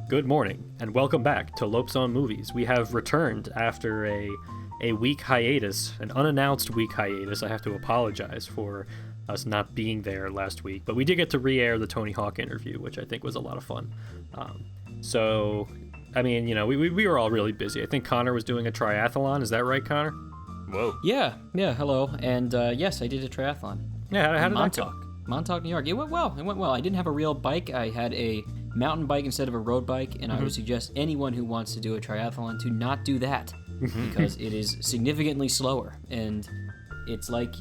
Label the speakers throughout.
Speaker 1: Good morning, and welcome back to Lopes on Movies. We have returned after a week hiatus, an unannounced week hiatus. I have to apologize for us not being there last week, but we did get to re-air the Tony Hawk interview, which I think was a lot of fun. We were all really busy. I think Connor was doing a triathlon. Is that right, Connor?
Speaker 2: Whoa.
Speaker 3: Yeah, hello. And yes, I did a triathlon.
Speaker 1: Yeah, how did that go?
Speaker 3: Montauk, New York. It went well. I didn't have a real bike. I had a mountain bike instead of a road bike, and I would suggest anyone who wants to do a triathlon to not do that because it is significantly slower. And it's like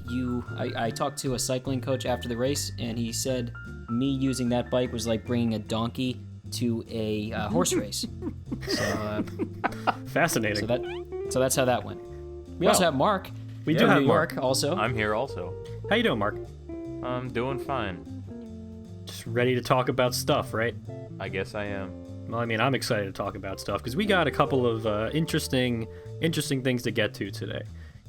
Speaker 3: I talked to a cycling coach after the race, and he said me using that bike was like bringing a donkey to a horse race. So,
Speaker 1: fascinating.
Speaker 3: So that's how that went. We also have Mark.
Speaker 1: We do have
Speaker 3: New
Speaker 1: Mark
Speaker 3: York also.
Speaker 2: I'm here also.
Speaker 1: How you doing, Mark?
Speaker 2: I'm doing fine.
Speaker 1: Just ready to talk about stuff, right?
Speaker 2: I guess I am.
Speaker 1: Well, I mean, I'm excited to talk about stuff because we got a couple of interesting things to get to today.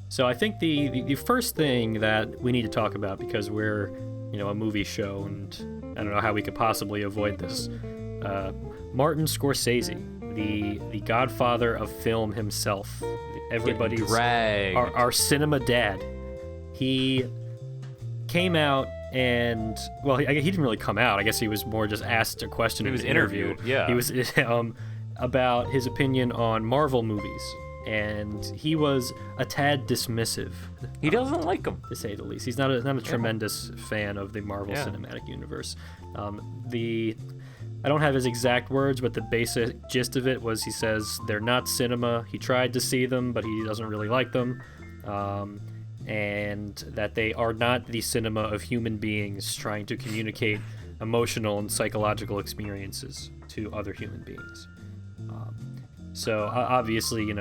Speaker 1: So I think the first thing that we need to talk about, because we're, a movie show, and I don't know how we could possibly avoid this. Martin Scorsese, the godfather of film himself, everybody's our cinema dad. He came out and, well, he didn't really come out. I guess he was more just asked a question.
Speaker 2: He was interviewed. Yeah.
Speaker 1: He was about his opinion on Marvel movies, and he was a tad dismissive.
Speaker 2: He doesn't like them,
Speaker 1: to say the least. He's not a tremendous fan of the Marvel Cinematic Universe. I don't have his exact words, but the basic gist of it was he says they're not cinema. He tried to see them, but he doesn't really like them. And that they are not the cinema of human beings trying to communicate emotional and psychological experiences to other human beings. So obviously,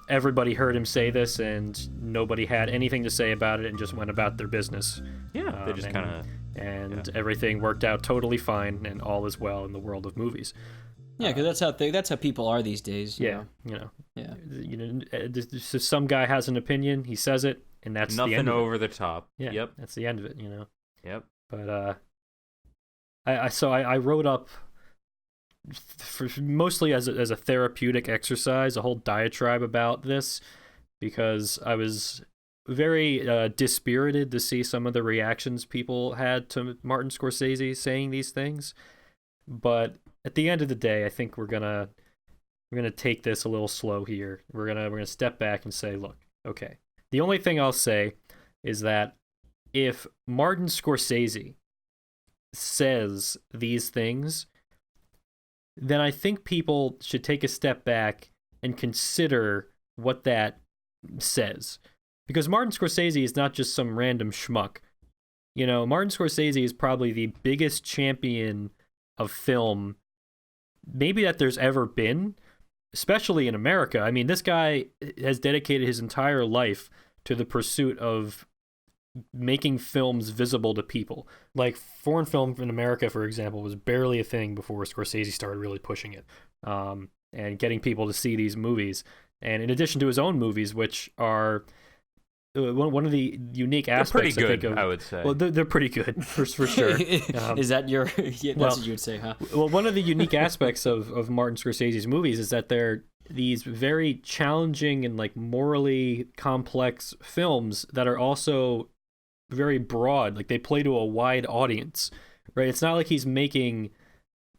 Speaker 1: everybody heard him say this, and nobody had anything to say about it and just went about their business.
Speaker 2: Yeah, they just kind of...
Speaker 1: And everything worked out totally fine, and all is well in the world of movies.
Speaker 3: Yeah, because that's how people are these days.
Speaker 1: Yeah. So some guy has an opinion, he says it, and that's
Speaker 2: nothing
Speaker 1: the end
Speaker 2: over
Speaker 1: of it.
Speaker 2: The top.
Speaker 1: Yeah,
Speaker 2: Yep.
Speaker 1: That's the end of it.
Speaker 2: Yep.
Speaker 1: But I wrote up mostly as a therapeutic exercise, a whole diatribe about this, because I was very dispirited to see some of the reactions people had to Martin Scorsese saying these things. But at the end of the day, I think we're gonna take this a little slow here. We're gonna step back and say, look, okay. The only thing I'll say is that if Martin Scorsese says these things, then I think people should take a step back and consider what that says. Because Martin Scorsese is not just some random schmuck. Martin Scorsese is probably the biggest champion of film maybe that there's ever been, especially in America. I mean, this guy has dedicated his entire life to the pursuit of making films visible to people. Like, foreign film in America, for example, was barely a thing before Scorsese started really pushing it, and getting people to see these movies. And in addition to his own movies, which are one of the unique aspects,
Speaker 2: they're pretty
Speaker 1: good,
Speaker 2: I would say.
Speaker 1: Well, they're pretty good, for sure.
Speaker 3: Is that your... Yeah, that's what you would say, huh?
Speaker 1: Well, one of the unique aspects of Martin Scorsese's movies is that they're these very challenging and, like, morally complex films that are also very broad. Like, they play to a wide audience, right? It's not like he's making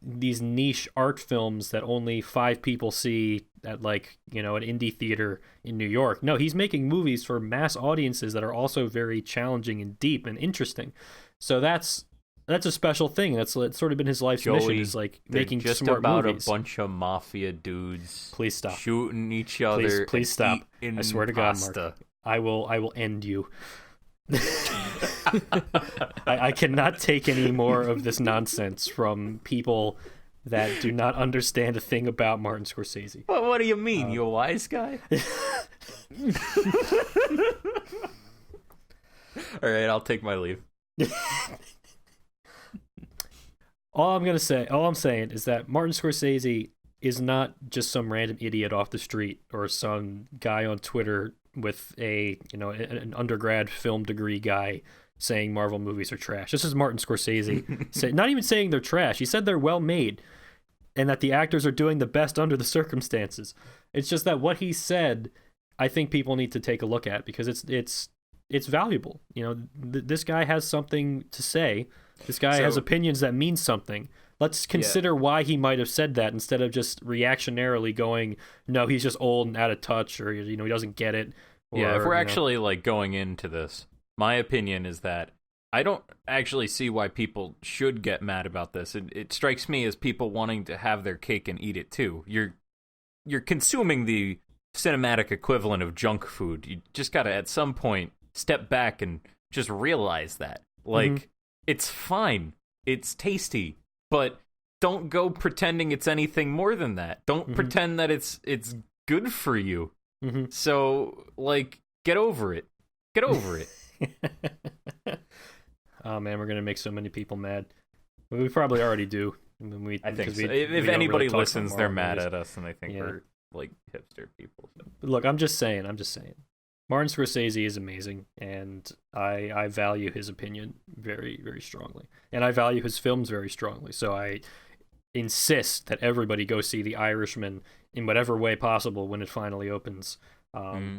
Speaker 1: these niche art films that only 5 people see at, like, an indie theater in New York. No, he's making movies for mass audiences that are also very challenging and deep and interesting. So that's a special thing. It's sort of been his life's mission, is like making
Speaker 2: just
Speaker 1: smart
Speaker 2: about
Speaker 1: movies.
Speaker 2: A bunch of mafia dudes.
Speaker 1: Please stop.
Speaker 2: Shooting each other.
Speaker 1: Please stop. I swear to God,
Speaker 2: pasta.
Speaker 1: Mark, I will end you. I cannot take any more of this nonsense from people that do not understand a thing about Martin Scorsese.
Speaker 2: What do you mean? You a wise guy? All right, I'll take my leave.
Speaker 1: All I'm saying is that Martin Scorsese is not just some random idiot off the street or some guy on Twitter with an undergrad film degree guy saying Marvel movies are trash. This is Martin Scorsese, not even saying they're trash. He said they're well made, and that the actors are doing the best under the circumstances. It's just that what he said, I think people need to take a look at, because it's valuable. You know, this guy has something to say. This guy has opinions that mean something. Let's consider why he might have said that, instead of just reactionarily going, no, he's just old and out of touch, or, you know, he doesn't get it. Or,
Speaker 2: if we're actually like going into this, my opinion is that I don't actually see why people should get mad about this. It strikes me as people wanting to have their cake and eat it too. You're consuming the cinematic equivalent of junk food. You just gotta, at some point, step back and just realize that. Like, it's fine. It's tasty. But don't go pretending it's anything more than that. Don't pretend that it's good for you. So, like, get over it. Get over it.
Speaker 1: Oh man, we're gonna make so many people mad. We probably already do.
Speaker 2: I think so. If anybody really listens, they're mad at us, and they think we're like hipster people. So.
Speaker 1: Look, I'm just saying. Martin Scorsese is amazing, and I value his opinion very, very strongly. And I value his films very strongly. So I insist that everybody go see The Irishman in whatever way possible when it finally opens.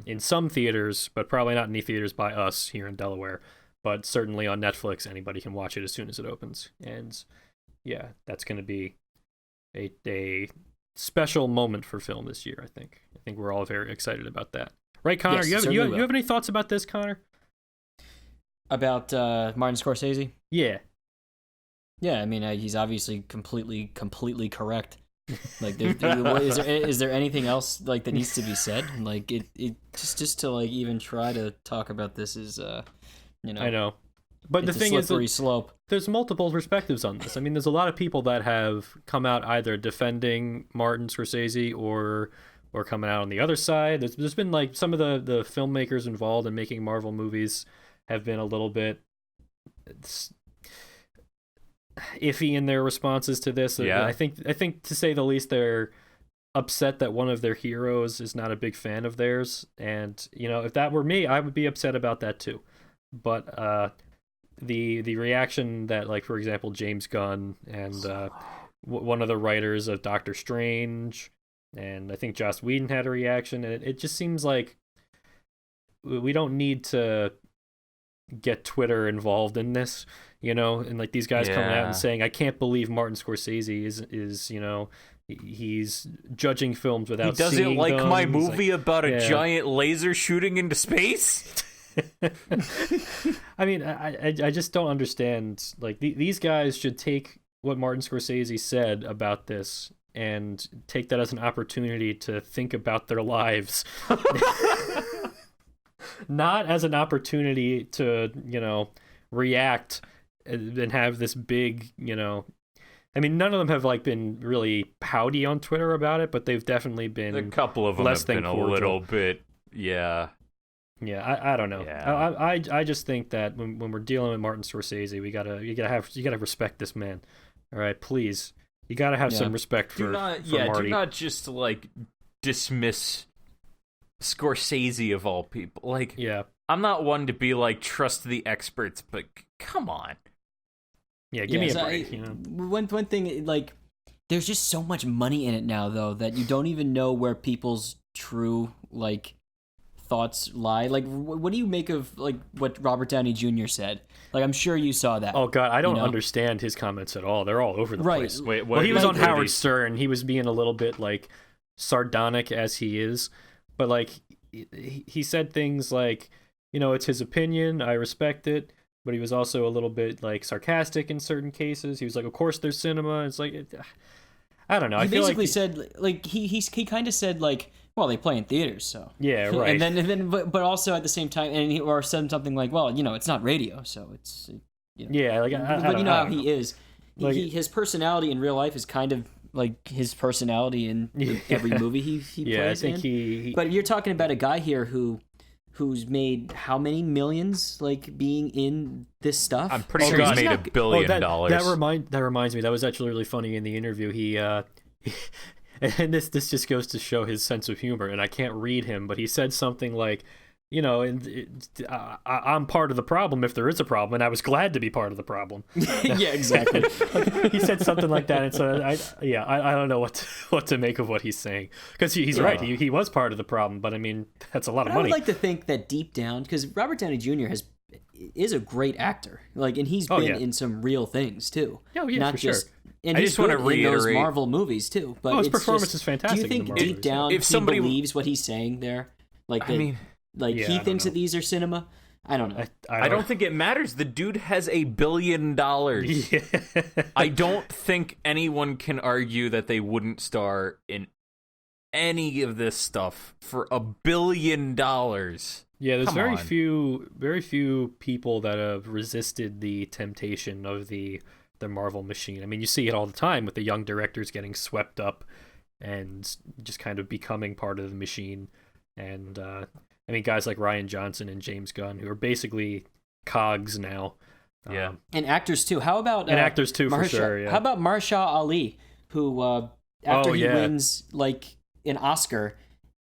Speaker 1: In some theaters, but probably not in any theaters by us here in Delaware. But certainly on Netflix, anybody can watch it as soon as it opens. And yeah, that's going to be a special moment for film this year, I think. I think we're all very excited about that. Right, Connor?
Speaker 3: Yes,
Speaker 1: you have any thoughts about this, Connor?
Speaker 3: About Martin Scorsese?
Speaker 1: Yeah.
Speaker 3: Yeah, I mean, he's obviously completely correct. Like, is there anything else like that needs to be said? Like, it just to like even try to talk about this is, you know.
Speaker 1: I know, but the thing is,
Speaker 3: slope.
Speaker 1: There's multiple perspectives on this. I mean, there's a lot of people that have come out either defending Martin Scorsese or coming out on the other side. There's been like some of the filmmakers involved in making Marvel movies have been a little bit iffy in their responses to this.
Speaker 2: Yeah.
Speaker 1: I think to say the least, they're upset that one of their heroes is not a big fan of theirs. And, you know, if that were me, I would be upset about that too. But the reaction that, like, for example, James Gunn and one of the writers of Doctor Strange, and I think Joss Whedon had a reaction, and it just seems like we don't need to get Twitter involved in this, you know, and like these guys coming out and saying, I can't believe Martin Scorsese is you know, he's judging films without seeing them.
Speaker 2: He doesn't like my movie
Speaker 1: like,
Speaker 2: about a giant laser shooting into space?
Speaker 1: I mean, I just don't understand. Like, these guys should take what Martin Scorsese said about this and take that as an opportunity to think about their lives. Not as an opportunity to, you know, react and have this big, you know, I mean, none of them have like been really pouty on Twitter about it, but they've definitely been.
Speaker 2: A couple of them have been a little bit,
Speaker 1: Yeah, I don't know.
Speaker 2: Yeah.
Speaker 1: I just think that when we're dealing with Martin Scorsese, you gotta respect this man. All right, please. You gotta have some respect for Marty.
Speaker 2: Do not just like dismiss Scorsese of all people. Like, I'm not one to be like trust the experts, but come on.
Speaker 1: Yeah, give me a break. You know?
Speaker 3: One thing, like, there's just so much money in it now, though, that you don't even know where people's true like thoughts lie. Like, what do you make of like what Robert Downey Jr. said? Like, I'm sure you saw that.
Speaker 1: Oh God, I don't understand his comments at all. They're all over the place.
Speaker 2: Wait,
Speaker 1: well, he was on Howard Stern. He was being a little bit like sardonic as he is, but like he said things like, you know, it's his opinion. I respect it. But he was also a little bit like sarcastic in certain cases. He was like, "Of course, there's cinema." It's like, I don't know.
Speaker 3: He basically
Speaker 1: like
Speaker 3: said, like he kind of said, like, well, they play in theaters, so
Speaker 1: yeah, right.
Speaker 3: and then, but also at the same time, or said something like, well, you know, it's not radio, so it's you know.
Speaker 1: Yeah, like
Speaker 3: but you know how he is. Like, his personality in real life is kind of like his personality in every movie he plays
Speaker 1: I think
Speaker 3: in.
Speaker 1: he.
Speaker 3: But you're talking about a guy here who's made how many millions, like, being in this stuff?
Speaker 2: I'm pretty sure he's made $1 billion.
Speaker 1: That reminds me. That was actually really funny in the interview. He and this just goes to show his sense of humor. And I can't read him, but he said something like, I'm part of the problem if there is a problem, and I was glad to be part of the problem.
Speaker 3: Yeah, exactly.
Speaker 1: He said something like that, and so I don't know what to make of what he's saying, because he's right. He was part of the problem, but I mean, that's a lot of money.
Speaker 3: I would like to think that deep down, because Robert Downey Jr. is a great actor, and he's been in some real things too.
Speaker 1: Oh yeah,
Speaker 3: not
Speaker 1: for
Speaker 3: just.
Speaker 1: sure.
Speaker 3: And
Speaker 2: I
Speaker 3: he's
Speaker 2: just want to reiterate
Speaker 3: in those Marvel movies too. But
Speaker 1: his performance is fantastic.
Speaker 3: Do you think
Speaker 1: in the Marvel
Speaker 3: deep down
Speaker 2: if somebody
Speaker 3: he believes what he's saying there? He thinks that these are cinema. I don't know.
Speaker 2: I don't think it matters. The dude has $1 billion.
Speaker 1: Yeah.
Speaker 2: I don't think anyone can argue that they wouldn't star in any of this stuff for $1 billion.
Speaker 1: Yeah, there's very few people that have resisted the temptation of the Marvel machine. I mean, you see it all the time with the young directors getting swept up and just kind of becoming part of the machine. And I mean, guys like Rian Johnson and James Gunn, who are basically cogs now.
Speaker 2: Yeah,
Speaker 3: and actors too. How about
Speaker 1: actors too, for sure. Yeah.
Speaker 3: How about Mahershala Ali, who after he wins an Oscar,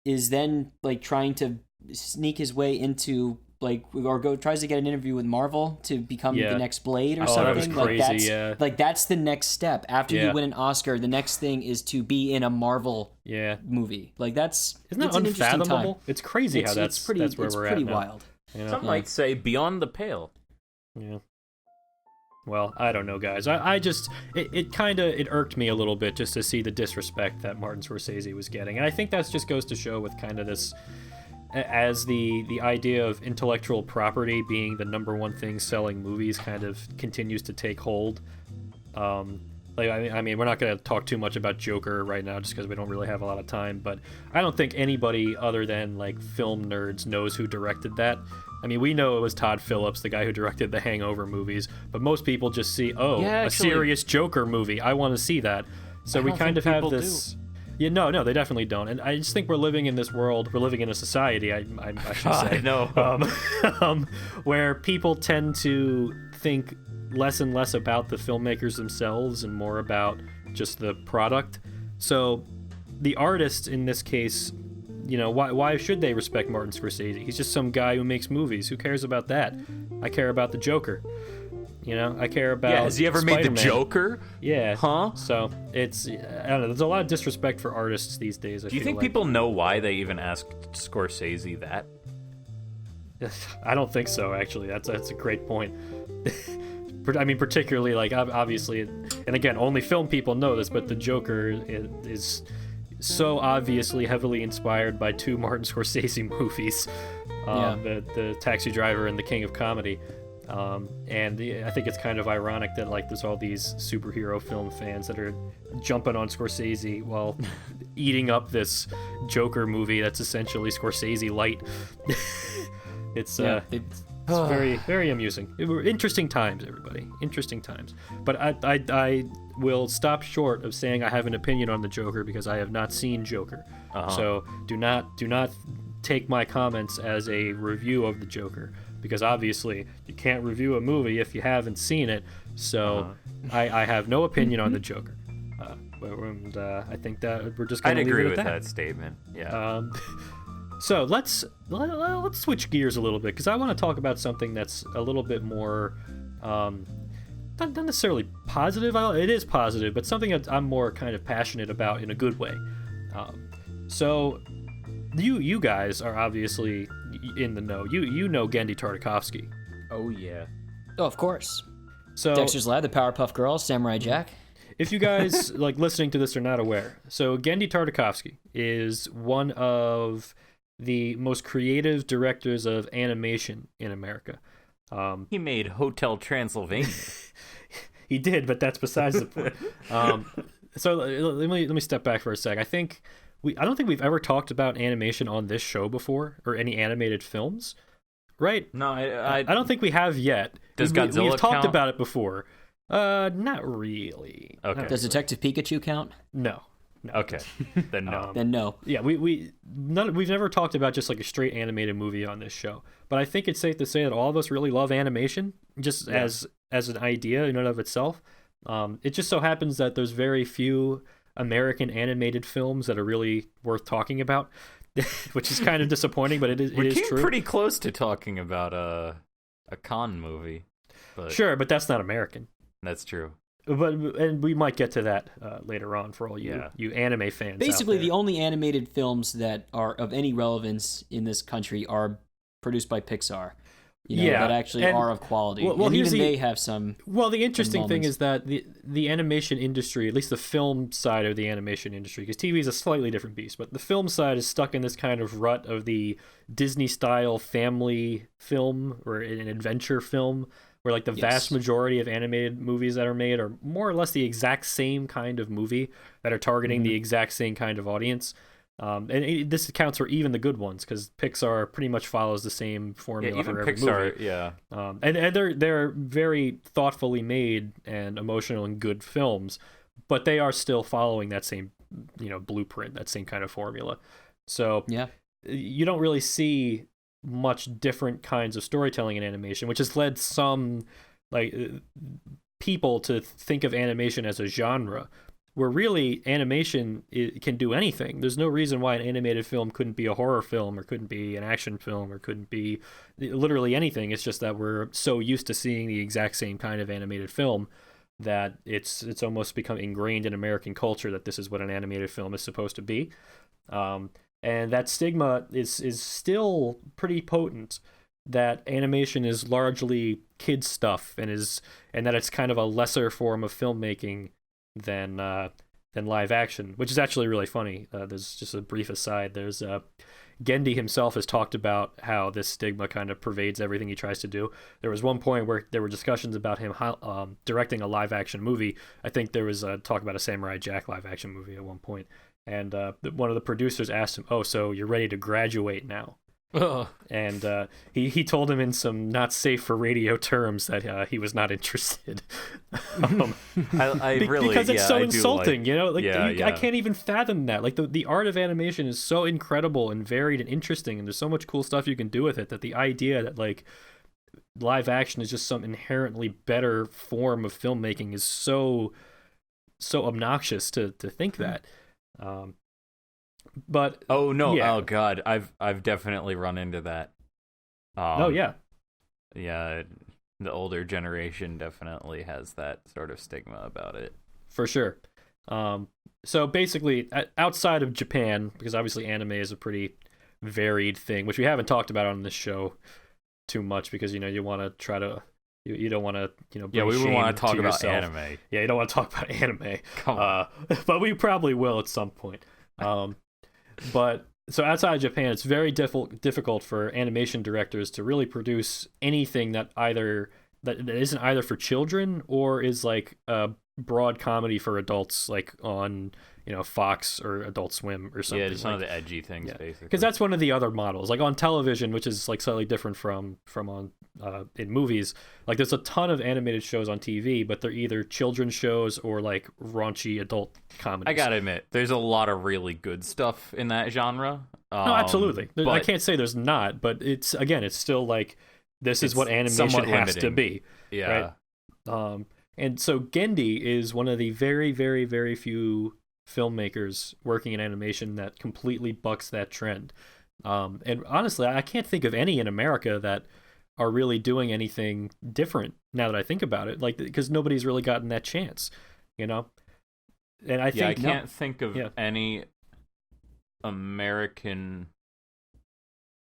Speaker 3: is then trying to sneak his way into tries to get an interview with Marvel to become the next Blade or something.
Speaker 1: That was crazy.
Speaker 3: That's the next step. After you win an Oscar, the next thing is to be in a Marvel movie.
Speaker 1: Isn't that unfathomable? It's crazy how that's where we're at now.
Speaker 3: It's pretty wild.
Speaker 2: Some might say beyond the pale.
Speaker 1: Yeah. Well, I don't know, guys. I just it irked me a little bit just to see the disrespect that Martin Scorsese was getting, and I think that just goes to show with kind of this. As the idea of intellectual property being the number one thing selling movies kind of continues to take hold. I mean, we're not going to talk too much about Joker right now just because we don't really have a lot of time, but I don't think anybody other than film nerds knows who directed that. I mean, we know it was Todd Phillips, the guy who directed the Hangover movies, but most people just see, a serious Joker movie. I want to see that. So we kind of have this... Yeah, no, they definitely don't. And I just think we're living in this world, we're living in a society, I should say.
Speaker 2: I know.
Speaker 1: Where people tend to think less and less about the filmmakers themselves and more about just the product. So the artist in this case, why should they respect Martin Scorsese? He's just some guy who makes movies. Who cares about that? I care about the Joker. I care about.
Speaker 2: Yeah, has he ever
Speaker 1: Spider-Man.
Speaker 2: made the Joker?
Speaker 1: Yeah.
Speaker 2: Huh?
Speaker 1: So it's, I don't know. There's a lot of disrespect for artists these days.
Speaker 2: Do you think people know why they even asked Scorsese that?
Speaker 1: I don't think so. Actually, that's a great point. I mean, particularly obviously, and again, only film people know this, but the Joker is so obviously heavily inspired by two Martin Scorsese movies, the Taxi Driver and The King of Comedy. I think it's kind of ironic that there's all these superhero film fans that are jumping on Scorsese while eating up this Joker movie that's essentially Scorsese light. It's very, very amusing. Interesting times, everybody. Interesting times. But I will stop short of saying I have an opinion on the Joker because I have not seen Joker. So do not take my comments as a review of the Joker. Because obviously you can't review a movie if you haven't seen it, so I have no opinion on the Joker. And I think that we're just going to leave it at that.
Speaker 2: I'd agree with that statement. Yeah.
Speaker 1: So let's switch gears a little bit because I want to talk about something that's a little bit more, not necessarily positive. It is positive, but something that I'm more kind of passionate about in a good way. So you guys are obviously in the know. You know Genndy Tartakovsky.
Speaker 2: Oh yeah.
Speaker 3: Oh, of course.
Speaker 1: So
Speaker 3: Dexter's Lab, the Powerpuff Girls, Samurai Jack.
Speaker 1: If you guys listening to this are not aware, so Genndy Tartakovsky is one of the most creative directors of animation in America.
Speaker 2: He made Hotel Transylvania.
Speaker 1: He did, but that's besides the point. So let me step back for a sec. I don't think we've ever talked about animation on this show before, or any animated films, right?
Speaker 2: No, I
Speaker 1: don't think we have yet.
Speaker 2: Does Godzilla
Speaker 1: We've talked
Speaker 2: count?
Speaker 1: about it before. Not really.
Speaker 2: Okay.
Speaker 3: Does Detective Pikachu count?
Speaker 1: No.
Speaker 2: Okay. Then no.
Speaker 3: Then no.
Speaker 1: Yeah, we've never talked about just a straight animated movie on this show. But I think it's safe to say that all of us really love animation, just as an idea in and of itself. It just so happens that there's very few American animated films that are really worth talking about. which is kind of disappointing, but it is
Speaker 2: We came
Speaker 1: true.
Speaker 2: pretty close to talking about a con movie, but
Speaker 1: Sure, but that's not American.
Speaker 2: that's true.
Speaker 1: And we might get to that later on for all
Speaker 2: Yeah.
Speaker 1: you anime fans.
Speaker 3: Basically,
Speaker 1: out there.
Speaker 3: the only animated films that are of any relevance in this country are produced by Pixar.
Speaker 1: Yeah,
Speaker 3: that actually
Speaker 1: and-
Speaker 3: are of quality.
Speaker 1: well,
Speaker 3: and
Speaker 1: here's
Speaker 3: even
Speaker 1: the-
Speaker 3: they have some.
Speaker 1: Well, the interesting thing
Speaker 3: moments.
Speaker 1: is that the animation industry, at least the film side of the animation industry, because TV is a slightly different beast, but the film side is stuck in this kind of rut of the Disney-style family film or an adventure film, where like the vast majority of animated movies that are made are more or less the exact same kind of movie that are targeting the exact same kind of audience. This accounts for even the good ones, because Pixar pretty much follows the same formula
Speaker 2: Yeah, even
Speaker 1: for every
Speaker 2: Pixar.
Speaker 1: movie.
Speaker 2: Yeah,
Speaker 1: And they're very thoughtfully made and emotional and good films, but they are still following that same blueprint, that same kind of formula. So
Speaker 3: Yeah.
Speaker 1: you don't really see much different kinds of storytelling in animation, which has led some people to think of animation as a genre, where really animation can do anything. There's no reason why an animated film couldn't be a horror film or couldn't be an action film or couldn't be literally anything. It's just that we're so used to seeing the exact same kind of animated film that it's almost become ingrained in American culture that this is what an animated film is supposed to be. And that stigma is still pretty potent, that animation is largely kids stuff and that it's kind of a lesser form of filmmaking than live action, which is actually really funny. There's just a brief aside. There's Genndy himself has talked about how this stigma kind of pervades everything he tries to do. There was one point where there were discussions about him directing a live action movie. I think there was talk about a Samurai Jack live action movie at one point. And one of the producers asked him, "Oh, so you're ready to graduate now?" And he told him in some not safe for radio terms that he was not interested.
Speaker 2: I really
Speaker 1: because it's so
Speaker 2: I do
Speaker 1: insulting,
Speaker 2: like-
Speaker 1: I can't even fathom that. Like the art of animation is so incredible and varied and interesting, and there's so much cool stuff you can do with it, that the idea that like live action is just some inherently better form of filmmaking is so obnoxious to think that. But
Speaker 2: Oh no!
Speaker 1: yeah.
Speaker 2: Oh god, I've definitely run into that.
Speaker 1: Oh yeah,
Speaker 2: Yeah. The older generation definitely has that sort of stigma about it.
Speaker 1: for sure. So basically, outside of Japan, because obviously anime is a pretty varied thing, which we haven't talked about on this show too much, because you want to try to you don't want to
Speaker 2: Yeah, we
Speaker 1: bring
Speaker 2: want to
Speaker 1: shame
Speaker 2: talk about
Speaker 1: yourself.
Speaker 2: anime.
Speaker 1: Yeah, you don't want to talk about anime.
Speaker 2: Come on.
Speaker 1: But we probably will at some point. But so outside of Japan, it's very difficult for animation directors to really produce anything that isn't either for children or is like a broad comedy for adults, like on Fox or Adult Swim or something.
Speaker 2: Yeah, just some of the edgy things, basically.
Speaker 1: Because that's one of the other models, like on television, which is like slightly different from on in movies. Like there's a ton of animated shows on TV, but they're either children's shows or like raunchy adult comedies.
Speaker 2: I gotta admit, there's a lot of really good stuff in that genre.
Speaker 1: No, absolutely. I
Speaker 2: but
Speaker 1: can't say there's not, but it's still like this is
Speaker 2: It's
Speaker 1: what animation
Speaker 2: somewhat
Speaker 1: has to
Speaker 2: limiting.
Speaker 1: be.
Speaker 2: Yeah.
Speaker 1: Right? And so Genndy is one of the very, very, very few filmmakers working in animation that completely bucks that trend. And honestly, I can't think of any in America that are really doing anything different now that I think about it, like because nobody's really gotten that chance, And I
Speaker 2: Yeah, I
Speaker 1: think
Speaker 2: can't think of
Speaker 1: Yeah.
Speaker 2: any American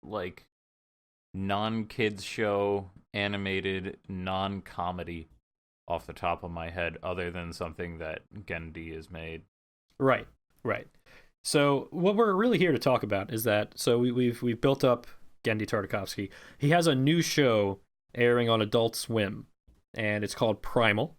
Speaker 2: like non-kids show animated non-comedy off the top of my head other than something that Genndy has made.
Speaker 1: Right. So what we're really here to talk about is that we've built up Genndy Tartakovsky. He has a new show airing on Adult Swim, and it's called Primal.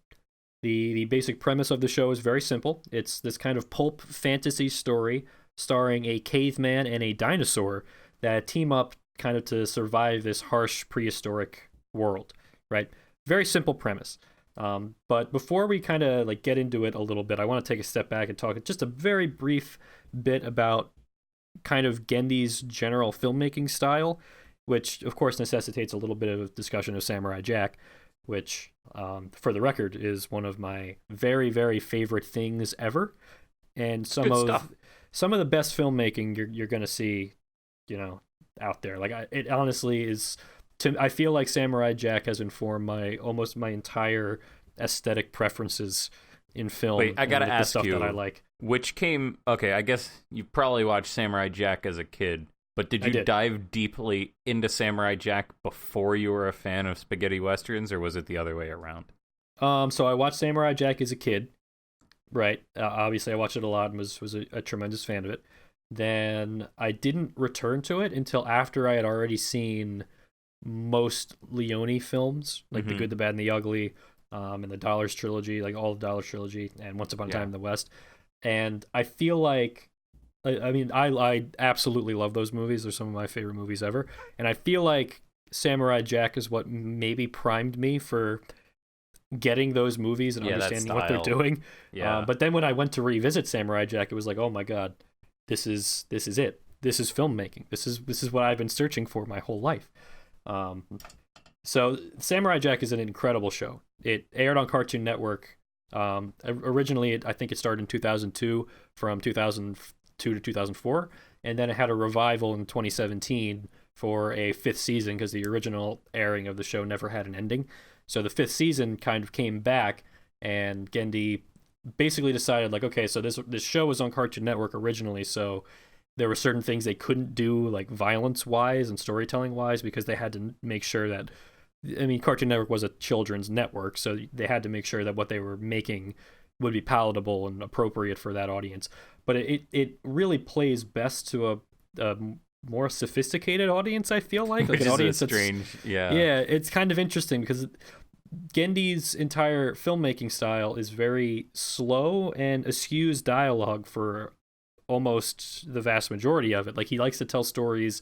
Speaker 1: The basic premise of the show is very simple. It's this kind of pulp fantasy story starring a caveman and a dinosaur that team up kind of to survive this harsh prehistoric world, right? Very simple premise. But before we kind of like get into it a little bit, I want to take a step back and talk just a very brief bit about kind of Genndy's general filmmaking style, which of course necessitates a little bit of discussion of Samurai Jack, which, for the record, is one of my very, very favorite things ever. And
Speaker 2: Good stuff.
Speaker 1: some of the best filmmaking you're gonna see, out there. Like it honestly is. I feel like Samurai Jack has informed almost my entire aesthetic preferences in film.
Speaker 2: Wait, I gotta
Speaker 1: the
Speaker 2: ask
Speaker 1: stuff
Speaker 2: you,
Speaker 1: that I like.
Speaker 2: Okay, I guess you probably watched Samurai Jack as a kid, but did you dive deeply into Samurai Jack before you were a fan of spaghetti westerns, or was it the other way around?
Speaker 1: So I watched Samurai Jack as a kid, right? Obviously, I watched it a lot and was a tremendous fan of it. Then I didn't return to it until after I had already seen most Leone films, like The Good, the Bad, and the Ugly, and the Dollars trilogy, like all of Dollars trilogy, and Once Upon a Time in the West. And I feel like, I absolutely love those movies. They're some of my favorite movies ever. And I feel like Samurai Jack is what maybe primed me for getting those movies and understanding what they're doing.
Speaker 2: Yeah.
Speaker 1: But then when I went to revisit Samurai Jack, it was like, oh my god, this is it. This is filmmaking. This is what I've been searching for my whole life. So Samurai Jack is an incredible show. It aired on Cartoon Network. Originally, I think it started in 2002, from 2002 to 2004, and then it had a revival in 2017 for a 5th season because the original airing of the show never had an ending. So the 5th season kind of came back, and Genndy basically decided, like, okay, so this show was on Cartoon Network originally, so there were certain things they couldn't do, like violence-wise and storytelling-wise, because they had to make sure that, Cartoon Network was a children's network, so they had to make sure that what they were making would be palatable and appropriate for that audience. But it really plays best to a more sophisticated audience, I feel like.
Speaker 2: Which
Speaker 1: an
Speaker 2: is
Speaker 1: audience
Speaker 2: strange, yeah.
Speaker 1: Yeah, it's kind of interesting because Genndy's entire filmmaking style is very slow and eschews dialogue for almost the vast majority of it. Like, he likes to tell stories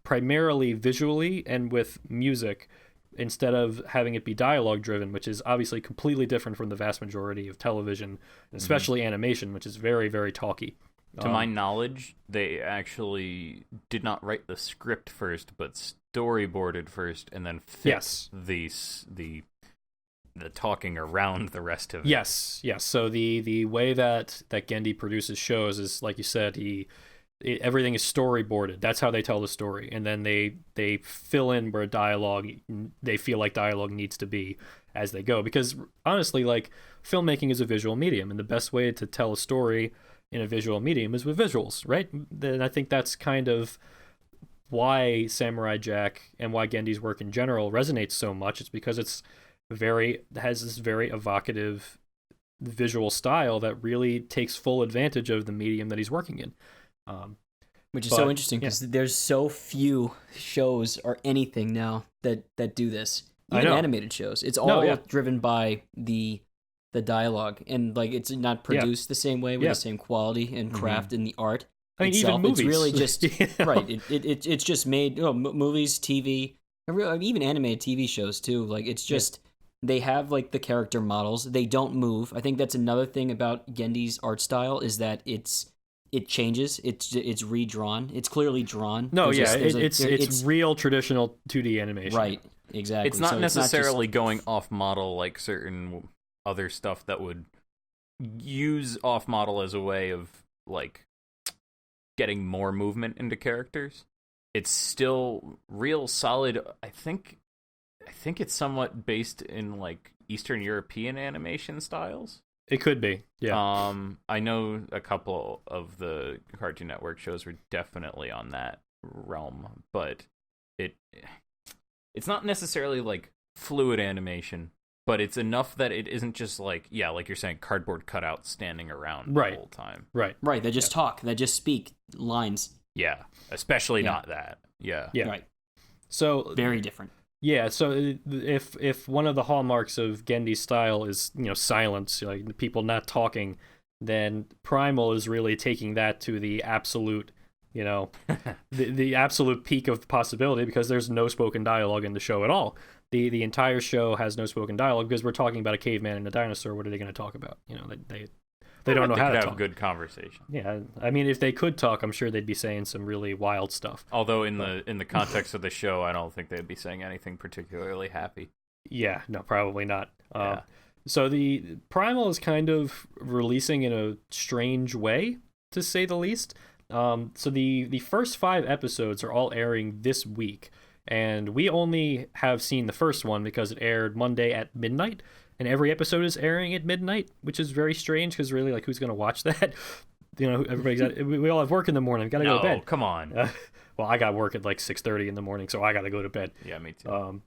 Speaker 1: primarily visually and with music instead of having it be dialogue driven, which is obviously completely different from the vast majority of television, especially animation, which is very, very talky.
Speaker 2: To my knowledge, they actually did not write the script first, but storyboarded first, and then fit the talking around the rest of it.
Speaker 1: Yes. So the way that Genndy produces shows is, like you said, everything is storyboarded. That's how they tell the story, and then they fill in where they feel like dialogue needs to be as they go. Because honestly, like, filmmaking is a visual medium, and the best way to tell a story in a visual medium is with visuals, right? Then I think that's kind of why Samurai Jack and why Genndy's work in general resonates so much. It's because has this very evocative visual style that really takes full advantage of the medium that he's working in.
Speaker 3: Which is so interesting because there's so few shows or anything now that do this. Even animated shows. It's all driven by the dialogue, and like it's not produced the same way with the same quality and craft in the art.
Speaker 1: Even movies.
Speaker 3: It's really just right. It's just made movies, TV, even animated TV shows too. Like it's just they have like the character models. They don't move. I think that's another thing about Genndy's art style is that it changes. It's redrawn. It's clearly drawn.
Speaker 1: No, it's real traditional 2D animation.
Speaker 3: Right. Exactly.
Speaker 2: It's not necessarily going off model like certain other stuff that would use off model as a way of like getting more movement into characters. It's still real solid. I think it's somewhat based in like Eastern European animation styles.
Speaker 1: It could be, yeah.
Speaker 2: I know a couple of the Cartoon Network shows were definitely on that realm, but it's not necessarily like fluid animation, but it's enough that it isn't just like you're saying, cardboard cutouts standing around the whole time.
Speaker 1: Right.
Speaker 3: They just talk. They just speak lines.
Speaker 2: Yeah, especially not that. Yeah.
Speaker 3: Right.
Speaker 1: So
Speaker 3: very different.
Speaker 1: Yeah, so if one of the hallmarks of Genndy's style is, silence, like people not talking, then Primal is really taking that to the absolute, the absolute peak of possibility, because there's no spoken dialogue in the show at all. The entire show has no spoken dialogue because we're talking about a caveman and a dinosaur. What are they going to talk about? They don't know how to talk.
Speaker 2: Have a good conversation.
Speaker 1: Yeah, I mean, if they could talk, I'm sure they'd be saying some really wild stuff.
Speaker 2: Although in the context of the show, I don't think they'd be saying anything particularly happy.
Speaker 1: Yeah, no, probably not. So the Primal is kind of releasing in a strange way to say the least. So the first 5 episodes are all airing this week, and we only have seen the first one because it aired Monday at midnight, and every episode is airing at midnight, which is very strange because really, like, who's gonna watch that? We all have work in the morning. Gotta go to bed.
Speaker 2: Come on.
Speaker 1: Well, I got work at like 6:30 in the morning, so I gotta go to bed.
Speaker 2: Yeah, me too.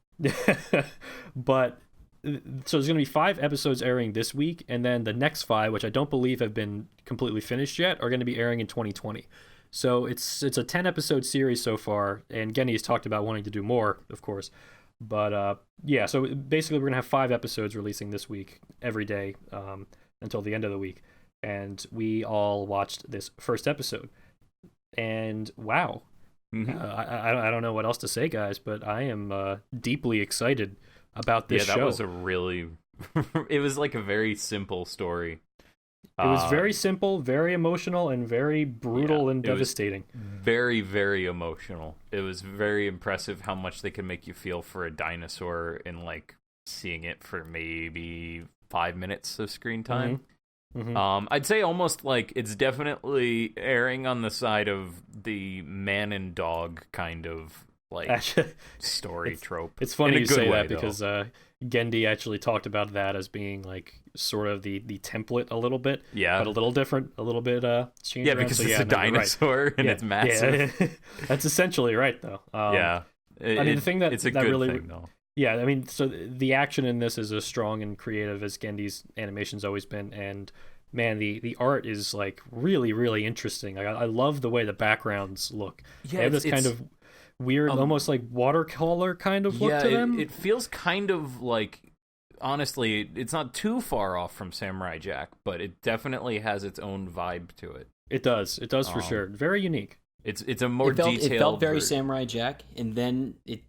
Speaker 1: But so there's going to be 5 episodes airing this week, and then the next 5, which I don't believe have been completely finished yet, are going to be airing in 2020. So it's a 10-episode series so far, and Genndy has talked about wanting to do more, of course. But yeah, so basically we're going to have 5 episodes releasing this week every day until the end of the week. And we all watched this first episode. And wow.
Speaker 2: Mm-hmm.
Speaker 1: I don't know what else to say, guys, but I am deeply excited about this show.
Speaker 2: Yeah, that was a really... it was like a very simple story.
Speaker 1: It was very simple, very emotional, and very brutal and devastating.
Speaker 2: Very, very emotional. It was very impressive how much they could make you feel for a dinosaur in, like, seeing it for maybe 5 minutes of screen time. Mm-hmm. I'd say almost like it's definitely erring on the side of the man and dog kind of like story trope.
Speaker 1: It's funny you say that
Speaker 2: though.
Speaker 1: Because Genndy actually talked about that as being like sort of the template a little bit, but a little different, a little bit changed.
Speaker 2: Yeah, because it's a dinosaur and it's massive.
Speaker 1: Yeah. That's essentially right though. I mean, the thing
Speaker 2: it's a
Speaker 1: that
Speaker 2: good
Speaker 1: really,
Speaker 2: thing though.
Speaker 1: Yeah, I mean, so the action in this is as strong and creative as Gendy's animation's always been, and man, the art is like really, really interesting. Like, I love the way the backgrounds look.
Speaker 2: Yeah,
Speaker 1: they have this kind of weird, almost like watercolor kind of look to them.
Speaker 2: It feels kind of like, honestly, it's not too far off from Samurai Jack, but it definitely has its own vibe to it.
Speaker 1: It does for sure. Very unique.
Speaker 2: It's a more detailed.
Speaker 3: It felt very Samurai Jack, and then it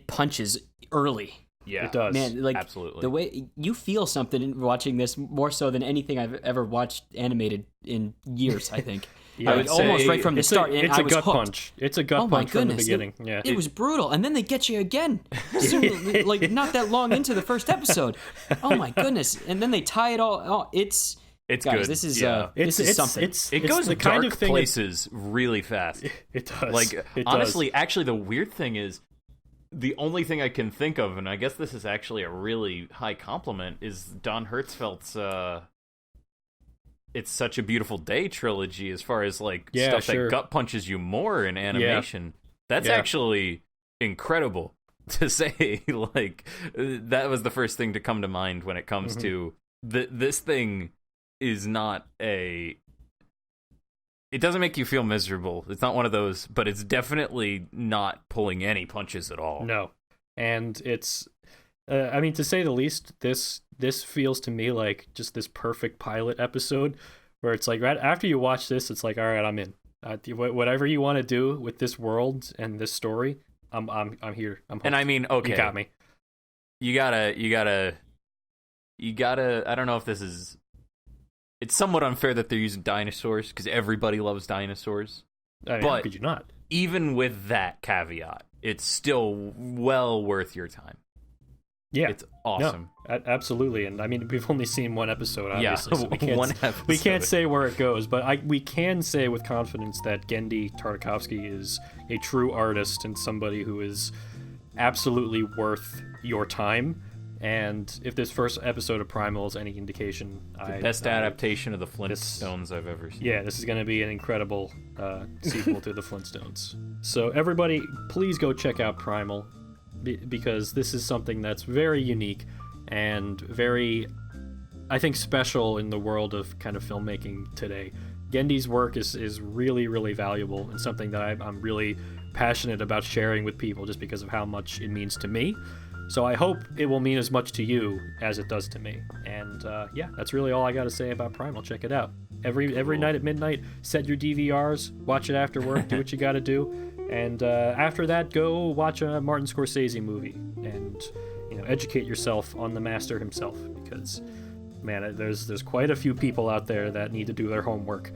Speaker 3: punches early.
Speaker 2: Yeah,
Speaker 1: it does.
Speaker 3: Man, like,
Speaker 2: absolutely.
Speaker 3: The way you feel something in watching this more so than anything I've ever watched animated in years, I think.
Speaker 1: Yeah,
Speaker 3: I would almost right from the start.
Speaker 1: It's
Speaker 3: I
Speaker 1: a
Speaker 3: was
Speaker 1: gut
Speaker 3: hooked.
Speaker 1: punch. It's a gut punch from the beginning.
Speaker 3: It was brutal, and then they get you again. Soon, like not that long into the first episode. Oh my goodness! And then they tie it all. Oh, it's guys,
Speaker 2: good.
Speaker 3: This is
Speaker 1: this is
Speaker 3: something.
Speaker 2: It goes
Speaker 1: the
Speaker 2: to
Speaker 1: kind
Speaker 2: dark
Speaker 1: of thing
Speaker 2: places really fast.
Speaker 1: It does.
Speaker 2: Like,
Speaker 1: it
Speaker 2: honestly,
Speaker 1: does.
Speaker 2: actually, the weird thing is, the only thing I can think of, and I guess this is actually a really high compliment, is Don Hertzfeldt's It's Such a Beautiful Day trilogy, as far as like stuff that gut punches you more in animation. That's actually incredible to say. Like, that was the first thing to come to mind when it comes to this thing is not a... It doesn't make you feel miserable. It's not one of those, but it's definitely not pulling any punches at all.
Speaker 1: No. And it's, I mean, to say the least, this feels to me like just this perfect pilot episode where it's like right after you watch this, it's like, all right, I'm in. Whatever you want to do with this world and this story, I'm here. I'm hooked.
Speaker 2: And I mean, okay,
Speaker 1: you got me.
Speaker 2: You gotta. I don't know if this is. It's somewhat unfair that they're using dinosaurs because everybody loves dinosaurs.
Speaker 1: I mean,
Speaker 2: but
Speaker 1: how could you not?
Speaker 2: Even with that caveat, it's still well worth your time.
Speaker 1: Yeah,
Speaker 2: it's awesome.
Speaker 1: No, absolutely. And I mean, we've only seen one episode, obviously.
Speaker 2: Yeah,
Speaker 1: so we can't,
Speaker 2: one episode.
Speaker 1: We can't say where it goes, but we can say with confidence that Genndy Tartakovsky is a true artist and somebody who is absolutely worth your time. And if this first episode of Primal is any indication,
Speaker 2: the best adaptation of the Flintstones I've ever seen.
Speaker 1: Yeah, this is going to be an incredible sequel to the Flintstones. So everybody, please go check out Primal, because this is something that's very unique and very, I think, special in the world of kind of filmmaking today. Genndy's work is really, really valuable and something that I'm really passionate about sharing with people just because of how much it means to me. So I hope it will mean as much to you as it does to me. And yeah, that's really all I got to say about Primal. Check it out. Every night at midnight, set your DVRs, watch it after work, do what you got to do. And after that, go watch a Martin Scorsese movie and educate yourself on the master himself, because man, there's quite a few people out there that need to do their homework.